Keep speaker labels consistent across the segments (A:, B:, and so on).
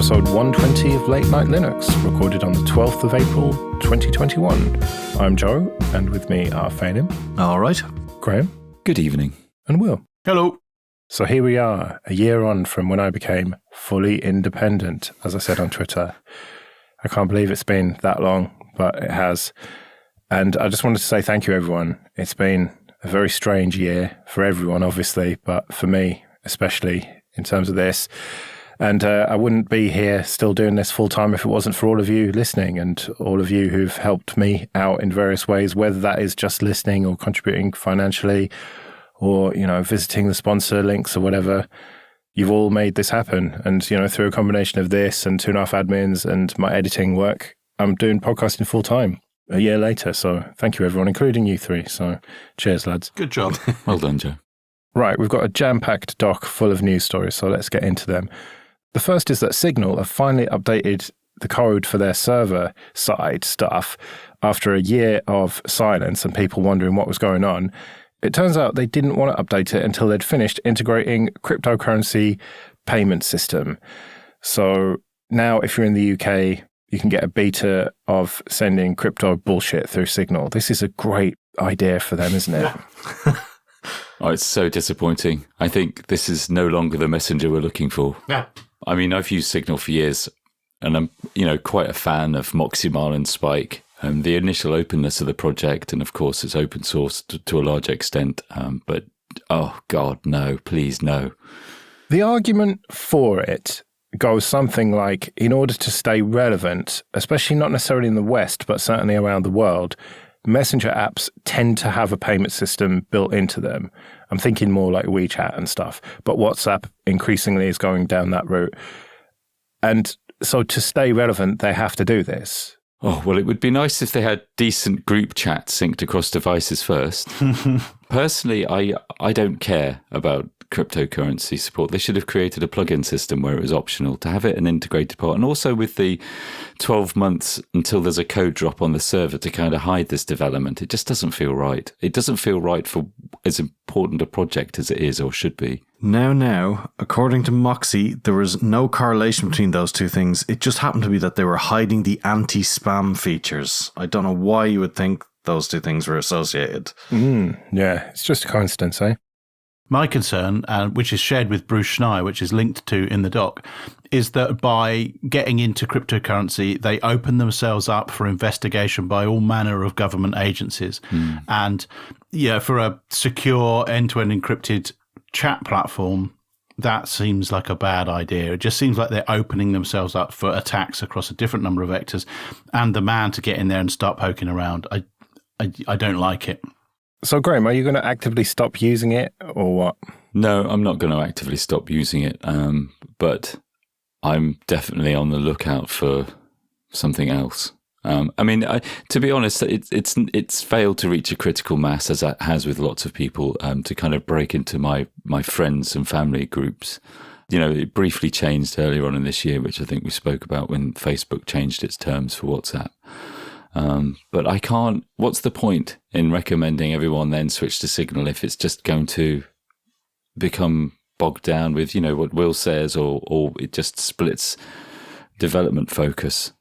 A: episode 120 of Late Night Linux, recorded on the 12th of April, 2021. I'm Joe, and with me are Phelim.
B: All right.
A: Graham.
C: Good evening.
A: And Will.
B: Hello.
A: So here we are, a year on from when I became fully independent, as I said on Twitter. I can't believe it's been that long, but it has. And I just wanted to say thank you, everyone. It's been a very strange year for everyone, obviously, but for me, especially in terms of this. And I wouldn't be here still doing this full time if it wasn't for all of you listening and all of you who've helped me out in various ways, whether that is just listening or contributing financially or, visiting the sponsor links or whatever. You've all made this happen. And, through a combination of this and 2.5 admins and my editing work, I'm doing podcasting full time a year later. So thank you, everyone, including you three. So cheers, lads.
B: Good job.
C: Well done, Joe.
A: Right, we've got a jam-packed doc full of news stories, so let's get into them. The first is that Signal have finally updated the code for their server-side stuff after a year of silence and people wondering what was going on. It turns out they didn't want to update it until they'd finished integrating cryptocurrency payment system. So now if you're in the UK, you can get a beta of sending crypto bullshit through Signal. This is a great idea for them, isn't it?
B: Yeah.
C: Oh, it's so disappointing. I think this is no longer the messenger we're looking for.
B: Yeah.
C: I mean, I've used Signal for years, and I'm, quite a fan of Moximal and Spike. The initial openness of the project, and of course, it's open source to a large extent. But oh God, no! Please, no.
A: The argument for it goes something like, in order to stay relevant, especially not necessarily in the West, but certainly around the world, messenger apps tend to have a payment system built into them. I'm thinking more like WeChat and stuff, but WhatsApp increasingly is going down that route. And so to stay relevant, they have to do this.
C: Oh, well, it would be nice if they had decent group chat synced across devices first. Personally, I don't care about cryptocurrency support. They should have created a plugin system where it was optional to have it an integrated part. And also with the 12 months until there's a code drop on the server to kind of hide this development, it just doesn't feel right. It doesn't feel right for as important a project as it is or should be.
B: Now, according to Moxie, there was no correlation between those two things. It just happened to be that they were hiding the anti-spam features. I don't know why you would think those two things were associated.
A: Yeah, it's just a coincidence, eh?
D: My concern, which is shared with Bruce Schneier, which is linked to in the doc, is that by getting into cryptocurrency, they open themselves up for investigation by all manner of government agencies. And for a secure end-to-end encrypted chat platform, that seems like a bad idea. It just seems like they're opening themselves up for attacks across a different number of vectors. And the man to get in there and start poking around, I don't like it.
A: So, Graham, are you going to actively stop using it or what?
C: No, I'm not going to actively stop using it, but I'm definitely on the lookout for something else. To be honest, it's failed to reach a critical mass, as it has with lots of people, to kind of break into my friends and family groups. It briefly changed earlier on in this year, which I think we spoke about when Facebook changed its terms for WhatsApp. But I can't, what's the point in recommending everyone then switch to Signal if it's just going to become bogged down with, what Will says, or it just splits development focus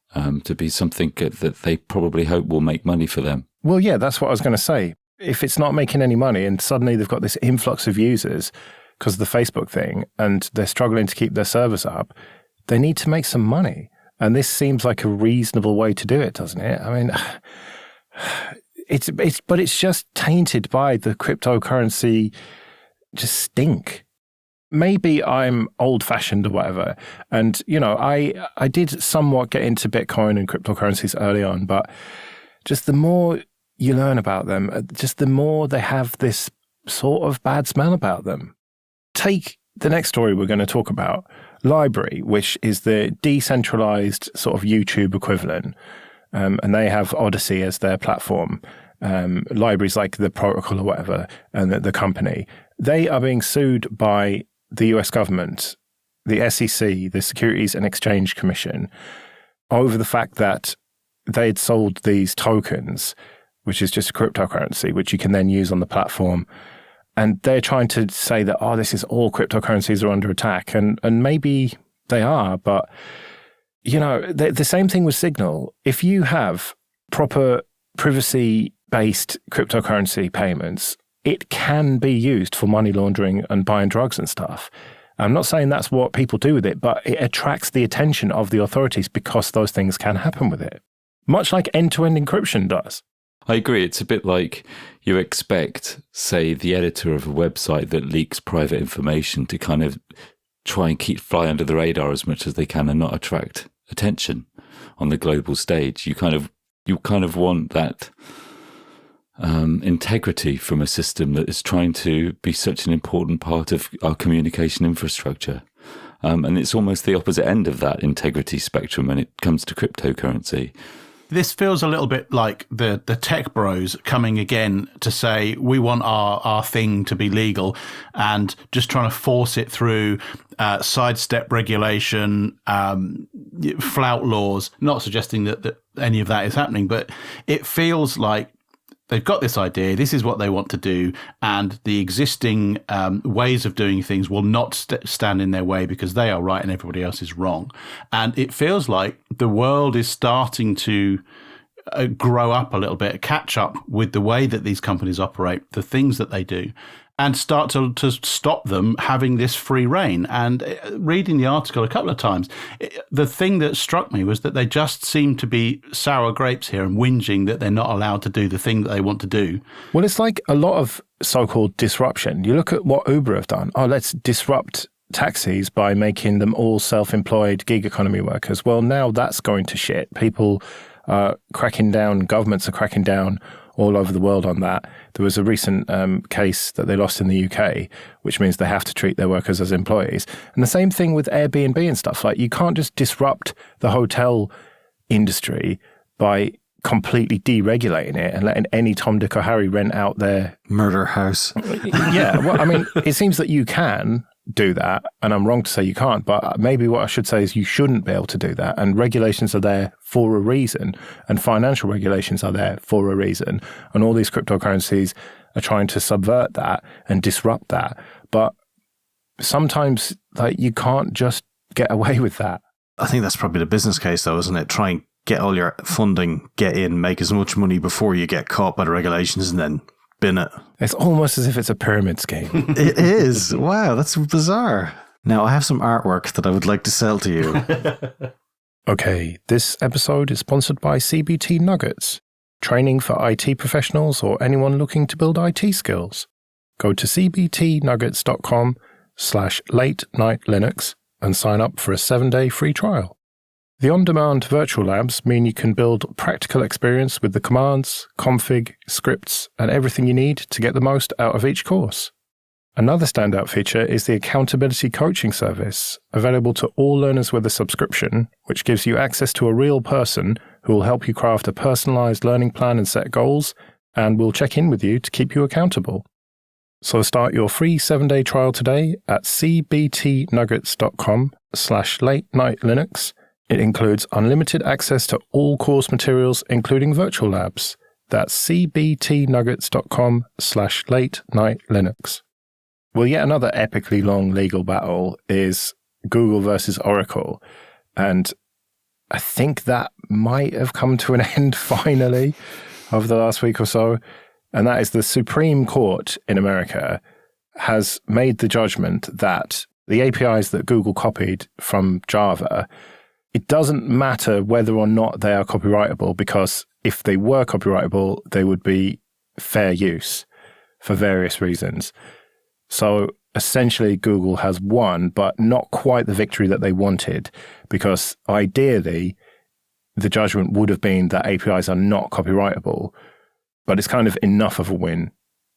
C: to be something that they probably hope will make money for them.
A: Well, yeah, that's what I was going to say. If it's not making any money and suddenly they've got this influx of users because of the Facebook thing and they're struggling to keep their servers up, they need to make some money. And this seems like a reasonable way to do it, doesn't it? I mean, it's just tainted by the cryptocurrency just stink. Maybe I'm old-fashioned or whatever. And, I did somewhat get into Bitcoin and cryptocurrencies early on, but just the more you learn about them, just the more they have this sort of bad smell about them. Take the next story we're going to talk about. Library, which is the decentralized sort of YouTube equivalent, and they have Odyssey as their platform. Libraries like the protocol or whatever, and the company, they are being sued by the US government, the SEC, the Securities and Exchange Commission, over the fact that they'd sold these tokens, which is just a cryptocurrency, which you can then use on the platform. And they're trying to say that, this is all cryptocurrencies are under attack. And maybe they are, but the same thing with Signal. If you have proper privacy-based cryptocurrency payments, it can be used for money laundering and buying drugs and stuff. I'm not saying that's what people do with it, but it attracts the attention of the authorities because those things can happen with it. Much like end-to-end encryption does.
C: I agree. It's a bit like you expect, say, the editor of a website that leaks private information to kind of try and fly under the radar as much as they can and not attract attention on the global stage. You kind of want that integrity from a system that is trying to be such an important part of our communication infrastructure. And it's almost the opposite end of that integrity spectrum when it comes to cryptocurrency.
D: This feels a little bit like the tech bros coming again to say we want our thing to be legal and just trying to force it through sidestep regulation, flout laws, not suggesting that any of that is happening, but it feels like they've got this idea, this is what they want to do, and the existing ways of doing things will not stand in their way because they are right and everybody else is wrong. And it feels like the world is starting to grow up a little bit, catch up with the way that these companies operate, the things that they do, and start to stop them having this free reign. And reading the article a couple of times, the thing that struck me was that they just seem to be sour grapes here and whinging that they're not allowed to do the thing that they want to do.
A: Well, it's like a lot of so-called disruption. You look at what Uber have done. Oh, let's disrupt taxis by making them all self-employed gig economy workers. Well, now that's going to shit. People are cracking down, governments are cracking down all over the world on that. There was a recent case that they lost in the UK, which means they have to treat their workers as employees. And the same thing with Airbnb and stuff. Like, you can't just disrupt the hotel industry by completely deregulating it and letting any Tom, Dick or Harry rent out their
B: murder house.
A: Yeah, well, I mean, it seems that you can do that, and I'm wrong to say you can't, but maybe what I should say is you shouldn't be able to do that, and regulations are there for a reason, and financial regulations are there for a reason, and all these cryptocurrencies are trying to subvert that and disrupt that, but sometimes you can't just get away with that.
B: I think that's probably the business case though, isn't it? Try and get all your funding, get in, make as much money before you get caught by the regulations, and then bin it.
A: It's almost as if it's a pyramid scheme.
B: It is. Wow, that's bizarre. Now, I have some artwork that I would like to sell to you.
A: Okay, this episode is sponsored by CBT Nuggets, training for IT professionals or anyone looking to build IT skills. Go to cbtnuggets.com/late-night-linux and sign up for a 7-day free trial. The on-demand virtual labs mean you can build practical experience with the commands, config, scripts, and everything you need to get the most out of each course. Another standout feature is the accountability coaching service, available to all learners with a subscription, which gives you access to a real person who will help you craft a personalized learning plan and set goals, and will check in with you to keep you accountable. So start your free 7-day trial today at cbtnuggets.com/late-night-linux. It includes unlimited access to all course materials, including virtual labs. That's cbtnuggets.com/late-night-linux. Well, yet another epically long legal battle is Google versus Oracle. And I think that might have come to an end finally over the last week or so. And that is the Supreme Court in America has made the judgment that the APIs that Google copied from Java, it doesn't matter whether or not they are copyrightable, because if they were copyrightable, they would be fair use for various reasons. So essentially, Google has won, but not quite the victory that they wanted, because ideally, the judgment would have been that APIs are not copyrightable, but it's kind of enough of a win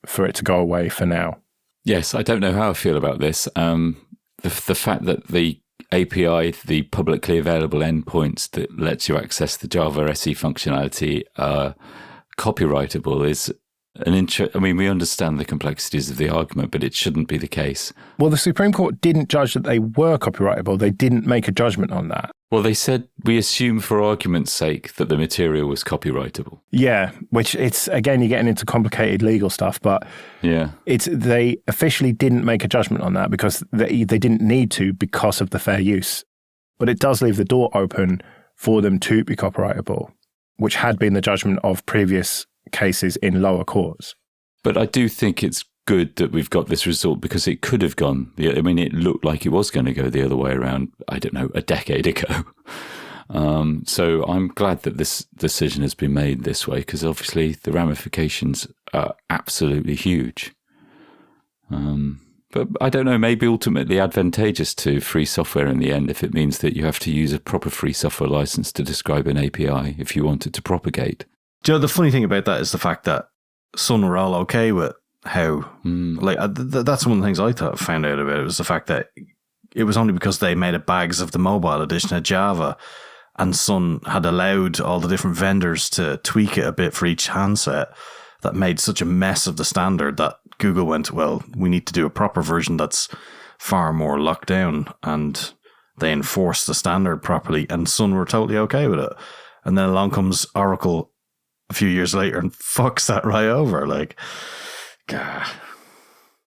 A: for it to go away for now.
C: Yes, I don't know how I feel about this. The fact that the API, the publicly available endpoints that lets you access the Java SE functionality, copyrightable is I mean, we understand the complexities of the argument, but it shouldn't be the case.
A: Well, the Supreme Court didn't judge that they were copyrightable. They didn't make a judgment on that.
C: Well, they said, we assume for argument's sake that the material was copyrightable.
A: Yeah, which it's, again, you're getting into complicated legal stuff, but
C: yeah,
A: they officially didn't make a judgment on that because they didn't need to because of the fair use. But it does leave the door open for them to be copyrightable, which had been the judgment of previous cases in lower courts.
C: But I do think it's good that we've got this result, because it could have gone. I mean, it looked like it was going to go the other way around, I don't know, a decade ago. So I'm glad that this decision has been made this way, because obviously the ramifications are absolutely huge. But I don't know, maybe ultimately advantageous to free software in the end, if it means that you have to use a proper free software license to describe an API if you want it to propagate.
B: Joe, the funny thing about that is the fact that Sun were all okay with how, that's one of the things I found out about it, was the fact that it was only because they made a bags of the mobile edition of Java, and Sun had allowed all the different vendors to tweak it a bit for each handset, that made such a mess of the standard that Google went, well, we need to do a proper version that's far more locked down, and they enforced the standard properly, and Sun were totally okay with it. And then along comes Oracle a few years later and fucks that right over. Like, gah.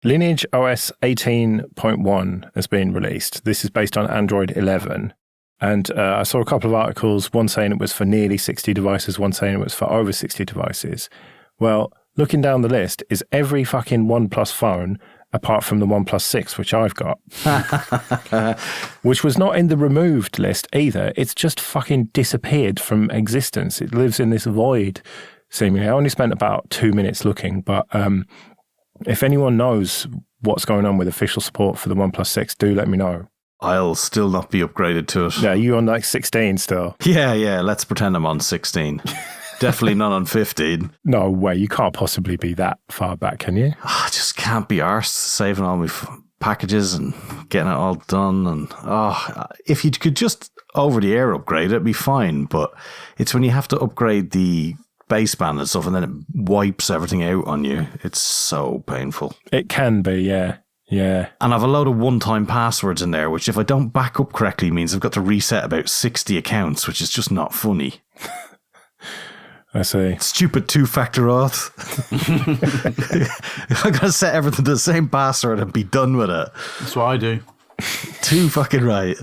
A: LineageOS 18.1 has been released. This is based on Android 11. And I saw a couple of articles, one saying it was for nearly 60 devices, one saying it was for over 60 devices. Well, looking down the list is every fucking OnePlus phone apart from the OnePlus 6, which I've got, which was not in the removed list either. It's just fucking disappeared from existence. It lives in this void, seemingly. I only spent about 2 minutes looking, but if anyone knows what's going on with official support for the OnePlus 6, do let me know.
B: I'll still not be upgraded to it.
A: Yeah, you on like 16 still?
B: Yeah, let's pretend I'm on 16. Definitely not on 15.
A: No way, you can't possibly be that far back, can you?
B: I just can't be arsed saving all my packages and getting it all done. And if you could just over-the-air upgrade, it'd be fine. But it's when you have to upgrade the baseband and stuff, and then it wipes everything out on you. It's so painful.
A: It can be, yeah. Yeah.
B: And I've a load of one-time passwords in there, which if I don't back up correctly means I've got to reset about 60 accounts, which is just not funny.
A: I see.
B: Stupid two-factor auth. I'm going to set everything to the same password and be done with it.
D: That's what I do.
B: Too fucking right.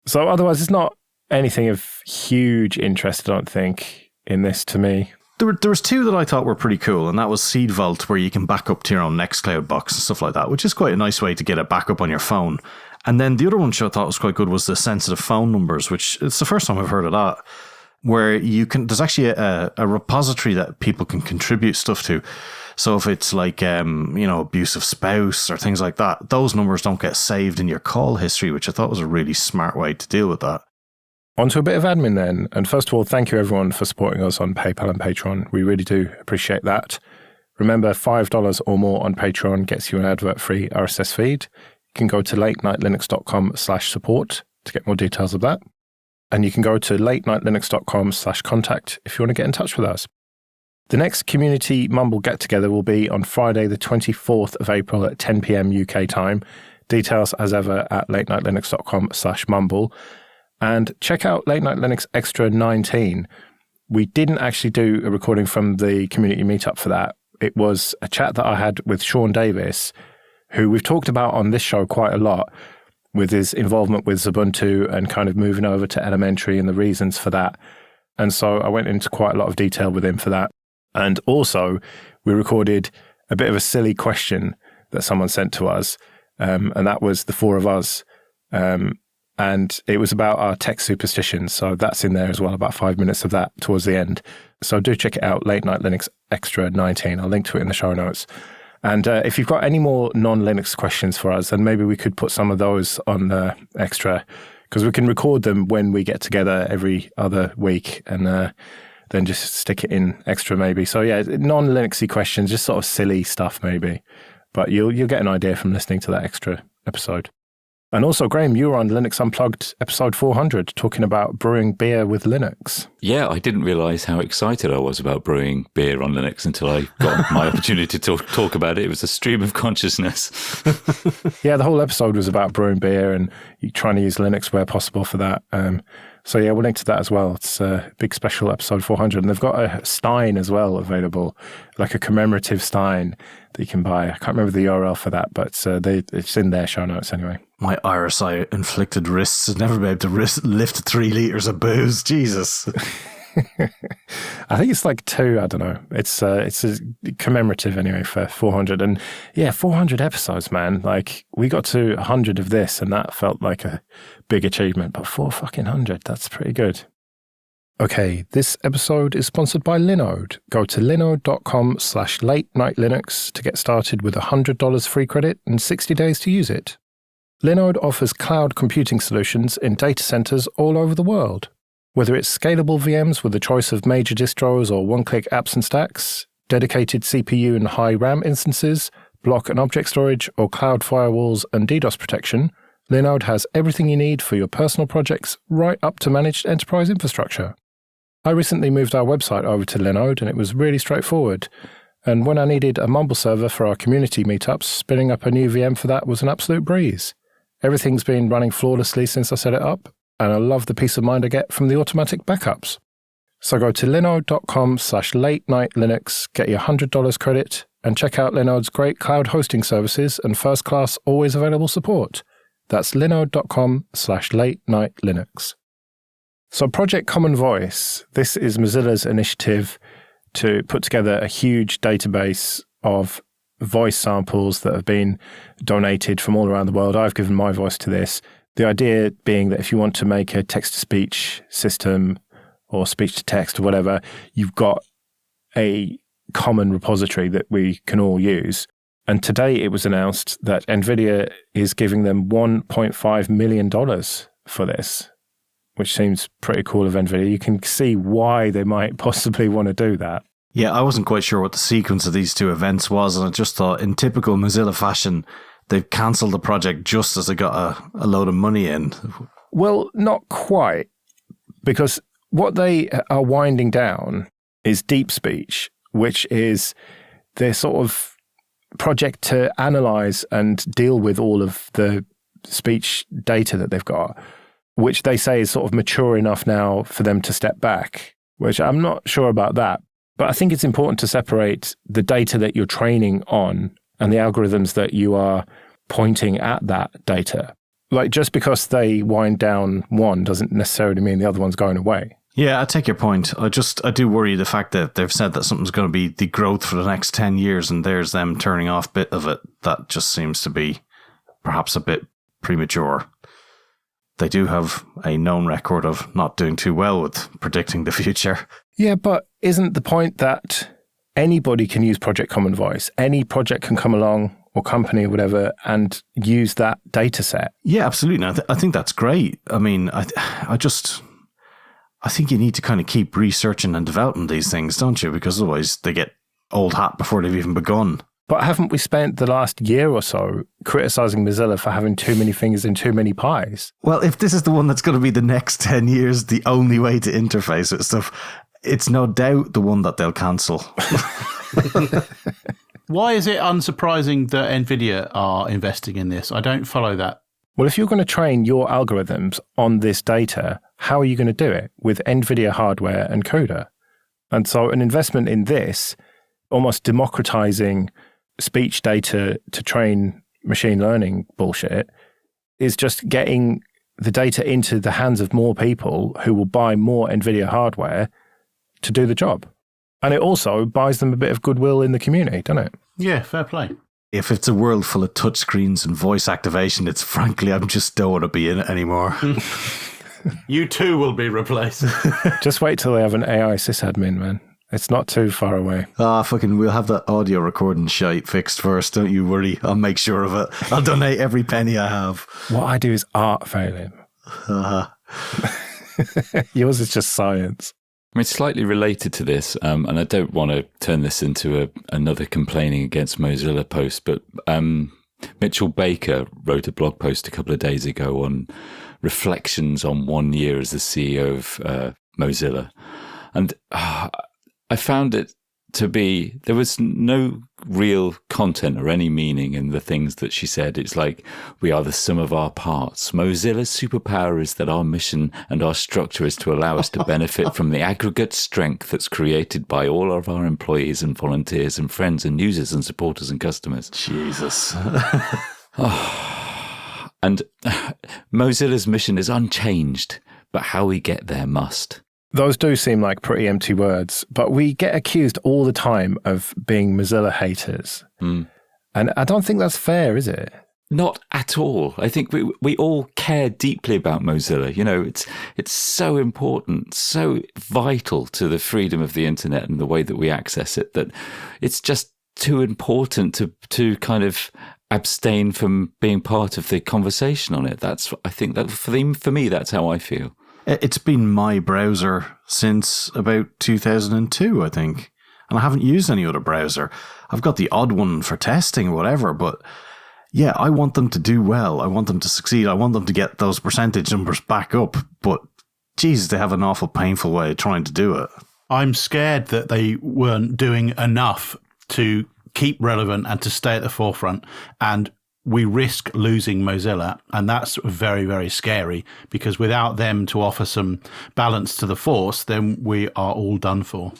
A: So otherwise, it's not anything of huge interest, I don't think, in this to me.
B: There was two that I thought were pretty cool, and that was Seed Vault, where you can back up to your own Nextcloud box and stuff like that, which is quite a nice way to get a backup on your phone. And then the other one which I thought was quite good was the sensitive phone numbers, which it's the first time I've heard of that, where you can, there's actually a repository that people can contribute stuff to. So if it's like, abusive spouse or things like that, those numbers don't get saved in your call history, which I thought was a really smart way to deal with that.
A: On to a bit of admin then. And first of all, thank you everyone for supporting us on PayPal and Patreon. We really do appreciate that. Remember, $5 or more on Patreon gets you an advert-free RSS feed. You can go to latenightlinux.com/support to get more details of that. And you can go to latenightlinux.com/contact if you want to get in touch with us. The next Community Mumble get-together will be on Friday, the 24th of April at 10 p.m. UK time. Details, as ever, at latenightlinux.com/mumble. And check out Late Night Linux Extra 19. We didn't actually do a recording from the community meetup for that. It was a chat that I had with Sean Davis, who we've talked about on this show quite a lot, with his involvement with Ubuntu and kind of moving over to elementary and the reasons for that. And so I went into quite a lot of detail with him for that. And also, we recorded a bit of a silly question that someone sent to us, and that was the four of us. And it was about our tech superstitions. So that's in there as well, about 5 minutes of that towards the end. So do check it out, Late Night Linux Extra 19. I'll link to it in the show notes. And if you've got any more non-Linux questions for us, then maybe we could put some of those on the Extra, because we can record them when we get together every other week and then just stick it in Extra maybe. So yeah, non-Linuxy questions, just sort of silly stuff maybe. But you'll get an idea from listening to that Extra episode. And also, Graham, you were on Linux Unplugged episode 400 talking about brewing beer with Linux.
C: Yeah, I didn't realise how excited I was about brewing beer on Linux until I got my opportunity to talk about it. It was a stream of consciousness.
A: Yeah, the whole episode was about brewing beer and trying to use Linux where possible for that. So yeah, we'll link to that as well. It's a big special episode 400. And they've got a Stein as well available, like a commemorative Stein that you can buy. I can't remember the URL for that, but it's in their show notes anyway.
B: My RSI-inflicted wrists have never been able to lift 3 litres of booze. Jesus.
A: I think it's like 2, I don't know. It's a commemorative anyway for 400. And yeah, 400 episodes, man. Like, we got to 100 of this, and that felt like a big achievement. But 400, that's pretty good. Okay, this episode is sponsored by Linode. Go to linode.com/late-night-linux to get started with $100 free credit and 60 days to use it. Linode offers cloud computing solutions in data centers all over the world. Whether it's scalable VMs with a choice of major distros or one-click apps and stacks, dedicated CPU and high RAM instances, block and object storage, or cloud firewalls and DDoS protection, Linode has everything you need for your personal projects right up to managed enterprise infrastructure. I recently moved our website over to Linode and it was really straightforward. And when I needed a Mumble server for our community meetups, spinning up a new VM for that was an absolute breeze. Everything's been running flawlessly since I set it up, and I love the peace of mind I get from the automatic backups. So go to linode.com/late-night-linux, get your $100 credit, and check out Linode's great cloud hosting services and first-class, always available support. That's linode.com/late-night-linux. So Project Common Voice, this is Mozilla's initiative to put together a huge database of voice samples that have been donated from all around the world. I've given my voice to this. The idea being that if you want to make a text-to-speech system or speech-to-text or whatever, you've got a common repository that we can all use. And today it was announced that Nvidia is giving them $1.5 million for this, which seems pretty cool of Nvidia. You can see why they might possibly want to do that.
B: Yeah, I wasn't quite sure what the sequence of these two events was, and I just thought, in typical Mozilla fashion, they've cancelled the project just as they got a load of money in.
A: Well, not quite, because what they are winding down is Deep Speech, which is their sort of project to analyze and deal with all of the speech data that they've got, which they say is sort of mature enough now for them to step back, which I'm not sure about that. But I think it's important to separate the data that you're training on and the algorithms that you are pointing at that data. Like, just because they wind down one doesn't necessarily mean the other one's going away.
B: Yeah, I take your point. I do worry the fact that they've said that something's going to be the growth for the next 10 years and there's them turning off a bit of it. That just seems to be perhaps a bit premature. They do have a known record of not doing too well with predicting the future.
A: Yeah, but isn't the point that anybody can use Project Common Voice? Any project can come along, or company or whatever, and use that data set?
B: Yeah, absolutely. I think that's great. I mean, I think you need to kind of keep researching and developing these things, don't you? Because otherwise they get old hat before they've even begun.
A: But haven't we spent the last year or so criticizing Mozilla for having too many fingers in too many pies?
B: Well, if this is the one that's going to be the next 10 years, the only way to interface with stuff, it's no doubt the one that they'll cancel.
D: Why is it unsurprising that Nvidia are investing in this? I don't follow that.
A: Well, if you're going to train your algorithms on this data, how are you going to do it? With Nvidia hardware and CUDA. And so an investment in this, almost democratizing speech data to train machine learning bullshit, is just getting the data into the hands of more people who will buy more Nvidia hardware to do the job. And it also buys them a bit of goodwill in the community, doesn't it?
D: Yeah, fair play.
B: If it's a world full of touchscreens and voice activation, it's frankly, I just don't want to be in it anymore.
D: You too will be replaced.
A: Just wait till they have an AI sysadmin, man. It's not too far away.
B: We'll have that audio recording shite fixed first. Don't you worry. I'll make sure of it. I'll donate every penny I have.
A: What I do is art failing. Yours is just science.
C: I mean, slightly related to this, and I don't want to turn this into another complaining against Mozilla post, but Mitchell Baker wrote a blog post a couple of days ago on reflections on 1 year as the CEO of Mozilla. And I found it to be, there was no real content or any meaning in the things that she said. It's like, we are the sum of our parts. Mozilla's superpower is that our mission and our structure is to allow us to benefit from the aggregate strength that's created by all of our employees and volunteers and friends and users and supporters and customers.
B: Jesus.
C: And Mozilla's mission is unchanged, but how we get there must.
A: Those do seem like pretty empty words, but we get accused all the time of being Mozilla haters. And I don't think that's fair, is it?
C: Not at all. I think we all care deeply about Mozilla. You know, it's so important, so vital to the freedom of the internet and the way that we access it, that it's just too important to kind of abstain from being part of the conversation on it. I think that for me, that's how I feel.
B: It's been my browser since about 2002, I think. And I haven't used any other browser. I've got the odd one for testing or whatever, but yeah, I want them to do well. I want them to succeed. I want them to get those percentage numbers back up. But geez, they have an awful painful way of trying to do it. I'm
D: scared that they weren't doing enough to keep relevant and to stay at the forefront. And we risk losing Mozilla, and that's very, very scary, because without them to offer some balance to the force, then we are all done for.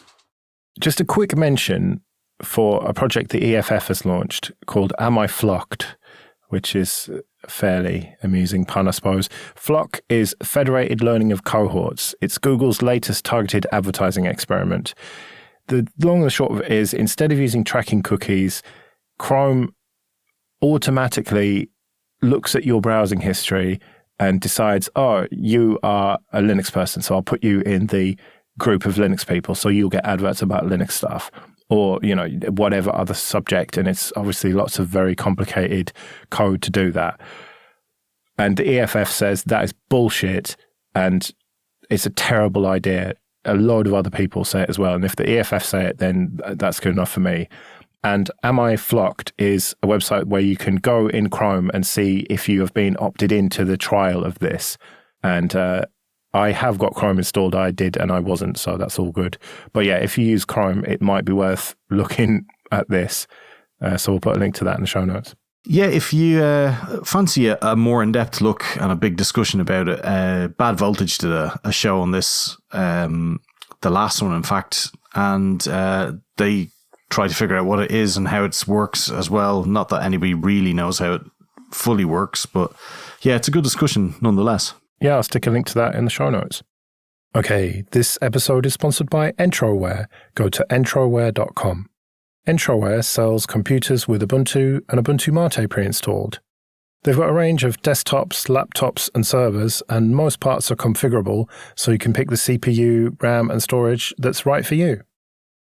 A: Just a quick mention for a project the EFF has launched called Am I Flocked, which is a fairly amusing pun, I suppose. Flock is Federated Learning of Cohorts. It's Google's latest targeted advertising experiment. The long and the short of it is, instead of using tracking cookies, Chrome automatically looks at your browsing history and decides, oh, you are a Linux person, so I'll put you in the group of Linux people, so you'll get adverts about Linux stuff, or, you know, whatever other subject. And it's obviously lots of very complicated code to do that. And the EFF says that is bullshit and it's a terrible idea. A load of other people say it as well. And if the EFF say it, then that's good enough for me. And Am I Flocked is a website where you can go in Chrome and see if you have been opted into the trial of this. And I have got Chrome installed. I did, and I wasn't, so that's all good. But yeah, if you use Chrome, it might be worth looking at this. So we'll put a link to that in the show notes.
B: Yeah, if you fancy a more in-depth look and a big discussion about it, Bad Voltage did a show on this, the last one, in fact, and they try to figure out what it is and how it works as well. Not that anybody really knows how it fully works, but yeah, it's a good discussion nonetheless.
A: Yeah, I'll stick a link to that in the show notes. Okay, this episode is sponsored by Entroware. Go to entroware.com. Entroware sells computers with Ubuntu and Ubuntu Mate pre-installed. They've got a range of desktops, laptops, and servers, and most parts are configurable, so you can pick the CPU, RAM, and storage that's right for you.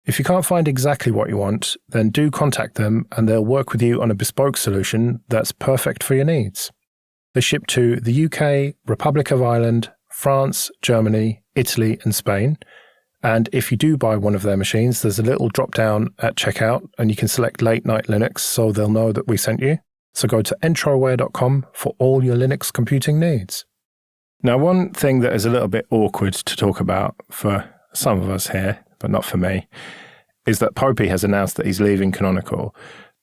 A: If you can't find exactly what you want, then do contact them and they'll work with you on a bespoke solution that's perfect for your needs. They ship to the UK, Republic of Ireland, France, Germany, Italy, and Spain. And if you do buy one of their machines, there's a little drop down at checkout and you can select Late Night Linux so they'll know that we sent you. So go to entroware.com for all your Linux computing needs. Now, one thing that is a little bit awkward to talk about for some of us here, but not for me, is that Popey has announced that he's leaving Canonical.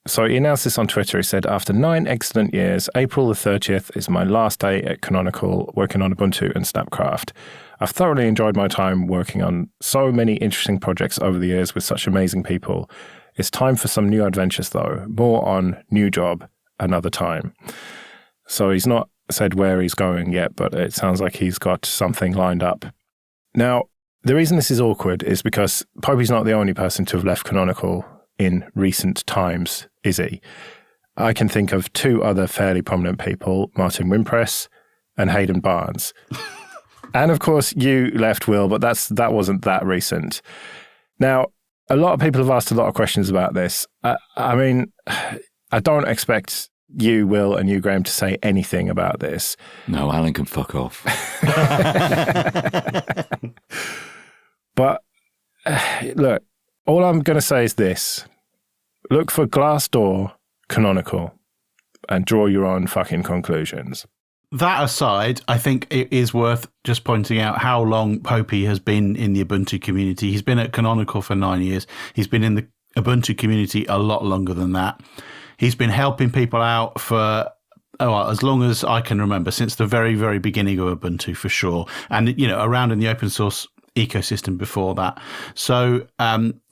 A: So he announced this on Twitter. He said, after 9 excellent years, April the 30th is my last day at Canonical working on Ubuntu and Snapcraft. I've thoroughly enjoyed my time working on so many interesting projects over the years with such amazing people. It's time for some new adventures, though. More on new job another time. So he's not said where he's going yet, but it sounds like he's got something lined up. Now, the reason this is awkward is because Popey's not the only person to have left Canonical in recent times, is he? I can think of two other fairly prominent people, Martin Wimpress and Hayden Barnes. And of course, you left, Will, but that wasn't that recent. Now, a lot of people have asked a lot of questions about this. I mean, I don't expect you, Will, and you, Graham, to say anything about this.
C: No, Alan can fuck off.
A: But look, all I'm going to say is this. Look for Glassdoor Canonical and draw your own fucking conclusions.
D: That aside, I think it is worth just pointing out how long Popey has been in the Ubuntu community. He's been at Canonical for 9 years. He's been in the Ubuntu community a lot longer than that. He's been helping people out for as long as I can remember, since the very, very beginning of Ubuntu, for sure. And, you know, around in the open source ecosystem before that. So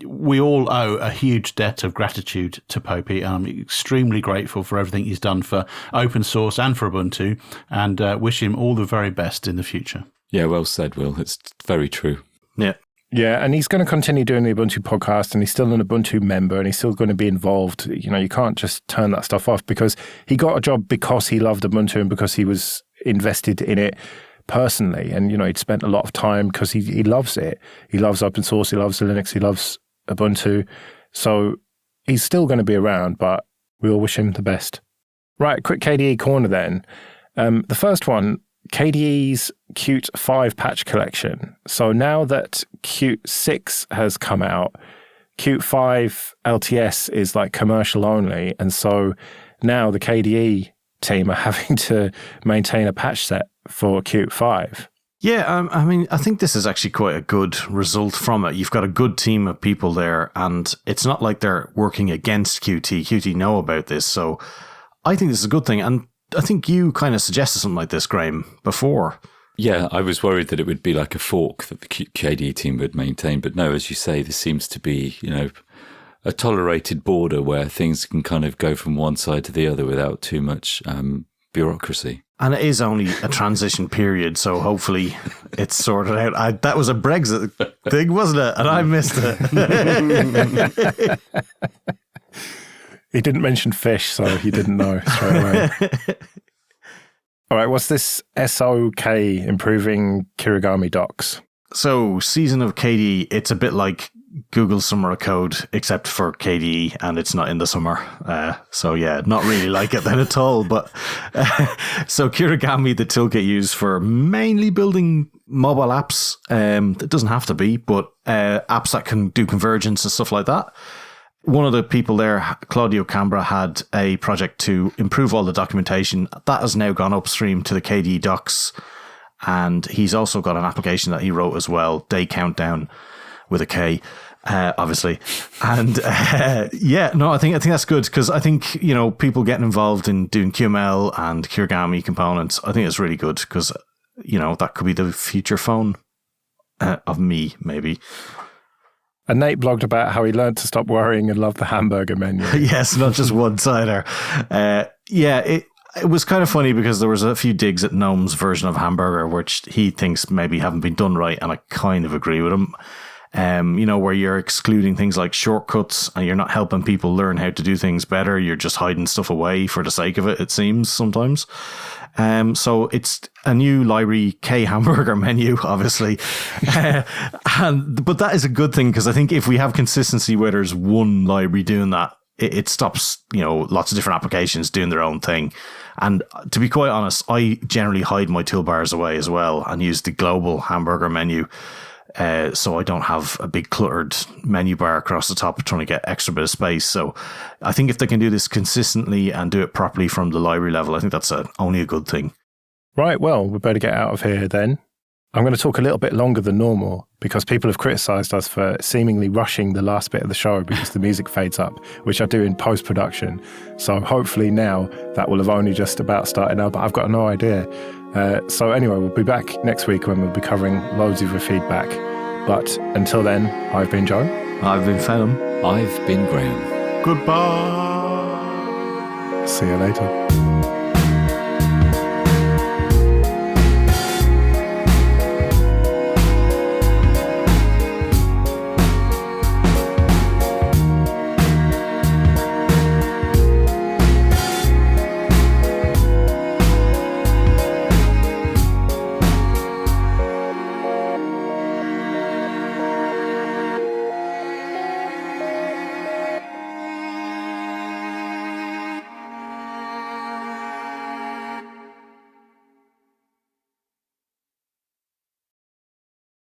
D: we all owe a huge debt of gratitude to Popey. I'm extremely grateful for everything he's done for open source and for Ubuntu, and wish him all the very best in the future.
C: Yeah, well said, Will. It's very true.
B: Yeah.
A: Yeah, and he's going to continue doing the Ubuntu podcast, and he's still an Ubuntu member, and he's still going to be involved. You know, you can't just turn that stuff off, because he got a job because he loved Ubuntu and because he was invested in it personally. And, you know, he'd spent a lot of time because he loves it. He loves open source, he loves Linux, he loves Ubuntu. So he's still going to be around, but we all wish him the best. Right, quick KDE Korner then. The first one, KDE's Qt 5 patch collection. So now that Qt 6 has come out, Qt 5 LTS is like commercial only. And so now the KDE team are having to maintain a patch set for Qt 5.
B: Yeah, I mean, I think this is actually quite a good result from it. You've got a good team of people there, and it's not like they're working against Qt. Qt know about this, so I think this is a good thing. And I think you kind of suggested something like this, Graham, before.
C: Yeah, I was worried that it would be like a fork that the KDE team would maintain. But no, as you say, this seems to be, you know, a tolerated border where things can kind of go from one side to the other without too much bureaucracy.
B: And it is only a transition period, so hopefully it's sorted out. That was a Brexit thing, wasn't it? And I missed it.
A: He didn't mention fish, so he didn't know straight away. All right, what's this SOK improving Kirigami docs?
B: So, Season of KDE, it's a bit like Google Summer of Code, except for KDE, and it's not in the summer. So, yeah, not really like it then at all. But so, Kirigami, the toolkit used for mainly building mobile apps. It doesn't have to be, but apps that can do convergence and stuff like that. One of the people there, Claudio Cambra, had a project to improve all the documentation. That has now gone upstream to the KDE docs. And he's also got an application that he wrote as well, Day Countdown with a K, obviously. And yeah, no, I think that's good, because I think, you know, people getting involved in doing QML and Kirigami components, I think it's really good, because, you know, that could be the future phone of me, maybe.
A: And Nate blogged about how he learned to stop worrying and love the hamburger menu.
B: Yes, not just one-sider. Yeah, it was kind of funny because there was a few digs at Gnome's version of hamburger, which he thinks maybe haven't been done right, and I kind of agree with him. You know, where you're excluding things like shortcuts and you're not helping people learn how to do things better. You're just hiding stuff away for the sake of it, it seems sometimes. So it's a new library, K hamburger menu, obviously. But that is a good thing, because I think if we have consistency where there's one library doing that, it stops, you know, lots of different applications doing their own thing. And to be quite honest, I generally hide my toolbars away as well and use the global hamburger menu. So I don't have a big cluttered menu bar across the top trying to get extra bit of space. So I think if they can do this consistently and do it properly from the library level, I think that's only a good thing.
A: Right, well, we better get out of here then. I'm going to talk a little bit longer than normal because people have criticised us for seemingly rushing the last bit of the show because the music fades up, which I do in post-production. So hopefully now that will have only just about started now, but I've got no idea. So anyway, we'll be back next week when we'll be covering loads of your feedback. But until then, I've been Joe.
B: I've been Phenom.
C: I've been Graham.
D: Goodbye.
A: See you later.